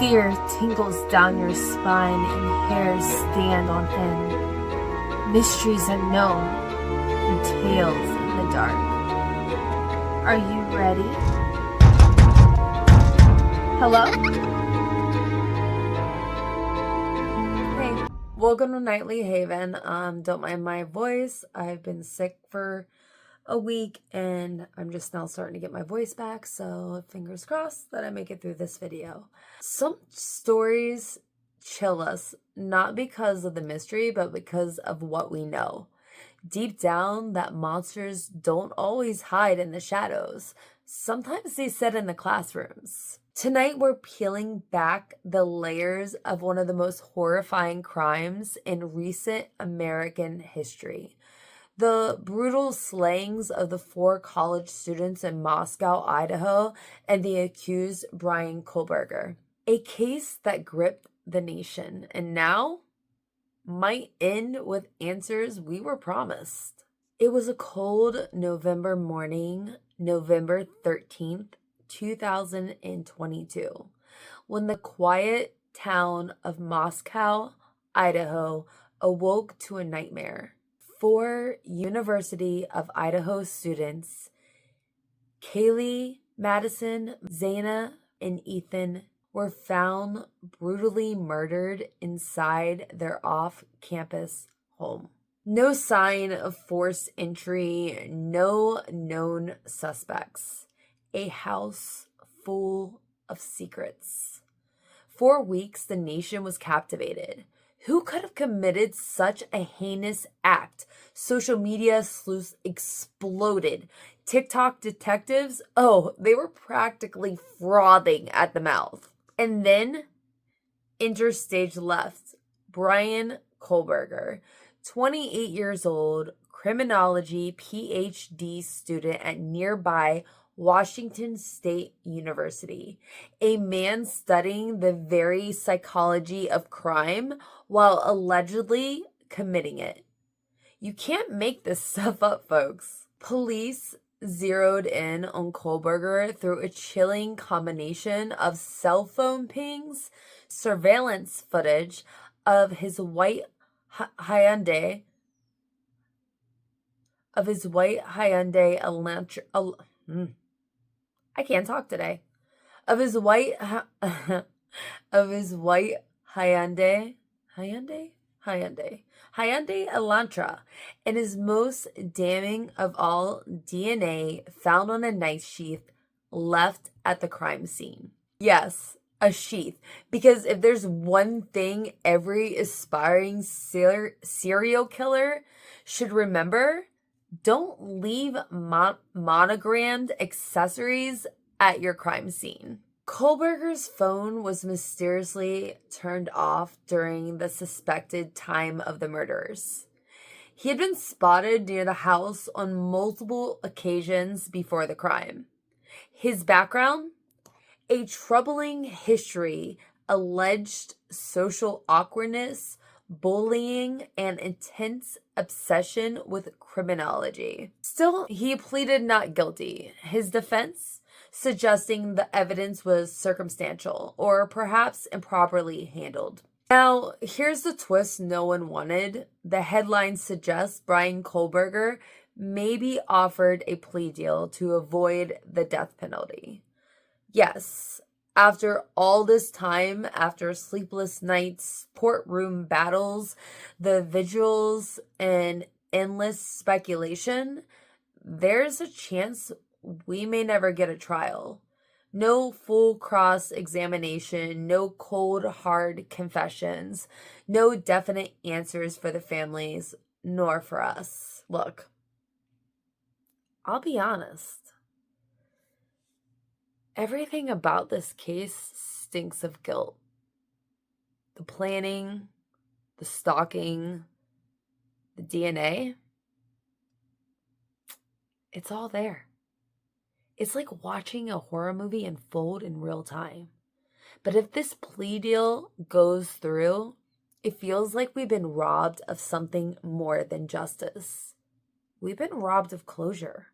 Fear tingles down your spine and hairs stand on end. Mysteries unknown and tales in the dark. Are you ready? Hello? Hey, welcome to Nightly Haven. Don't mind my voice. I've been sick for a week and I'm just now starting to get my voice back, so fingers crossed that I make it through this video. Some stories chill us, not because of the mystery, but because of what we know. Deep down, that monsters don't always hide in the shadows. Sometimes they sit in the classrooms. Tonight, we're peeling back the layers of one of the most horrifying crimes in recent American history. The brutal slayings of the 4 college students in Moscow, Idaho, and the accused Brian Kohberger. A case that gripped the nation and now might end with answers we were promised. It was a cold November morning, November 13th, 2022, when the quiet town of Moscow, Idaho, awoke to a nightmare. 4 University of Idaho students, Kaylee, Madison, Zaina, and Ethan, were found brutally murdered inside their off-campus home. No sign of forced entry, no known suspects. A house full of secrets. For weeks, the nation was captivated. Who could have committed such a heinous act? Social media sleuths exploded. TikTok detectives, they were practically frothing at the mouth. And then, enter stage left, Brian Kohberger, 28 years old, criminology PhD student at nearby Washington State University, a man studying the very psychology of crime while allegedly committing it. You can't make this stuff up, folks. Police zeroed in on Kohberger through a chilling combination of cell phone pings, surveillance footage of his white Hyundai Elantra. I can't talk today. Of his white Hyundai Elantra, and his most damning of all, DNA found on a knife sheath left at the crime scene. Yes, a sheath, because if there's one thing every aspiring serial killer should remember, don't leave monogrammed accessories at your crime scene. Kohberger's phone was mysteriously turned off during the suspected time of the murders. He had been spotted near the house on multiple occasions before the crime. His background? A troubling history, alleged social awkwardness, bullying, and intense obsession with criminology. Still, he pleaded not guilty. His defense? Suggesting the evidence was circumstantial or perhaps improperly handled. Now, here's the twist no one wanted. The headline suggests Brian Kohberger maybe offered a plea deal to avoid the death penalty. Yes, after all this time, after sleepless nights, courtroom battles, the vigils, and endless speculation, there's a chance we may never get a trial. No full cross-examination, no cold, hard confessions, no definite answers for the families, nor for us. Look, I'll be honest. Everything about this case stinks of guilt. The planning, the stalking, the DNA, it's all there. It's like watching a horror movie unfold in real time. But if this plea deal goes through, it feels like we've been robbed of something more than justice. We've been robbed of closure.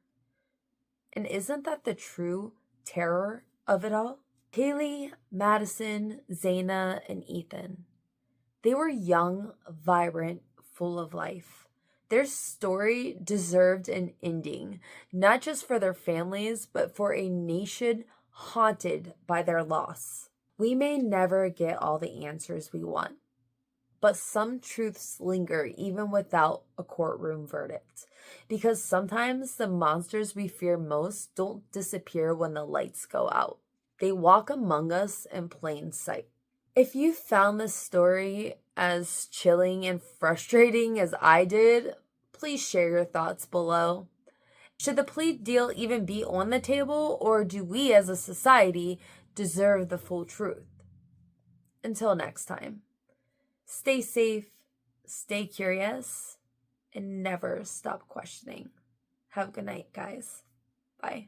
And isn't that the true terror of it all? Kaylee, Madison, Zaina, and Ethan. They were young, vibrant, full of life. Their story deserved an ending, not just for their families, but for a nation haunted by their loss. We may never get all the answers we want, but some truths linger even without a courtroom verdict. Because sometimes the monsters we fear most don't disappear when the lights go out. They walk among us in plain sight. If you found this story as chilling and frustrating as I did, please share your thoughts below. Should the plea deal even be on the table, or do we as a society deserve the full truth? Until next time, stay safe, stay curious, and never stop questioning. Have a good night, guys. Bye.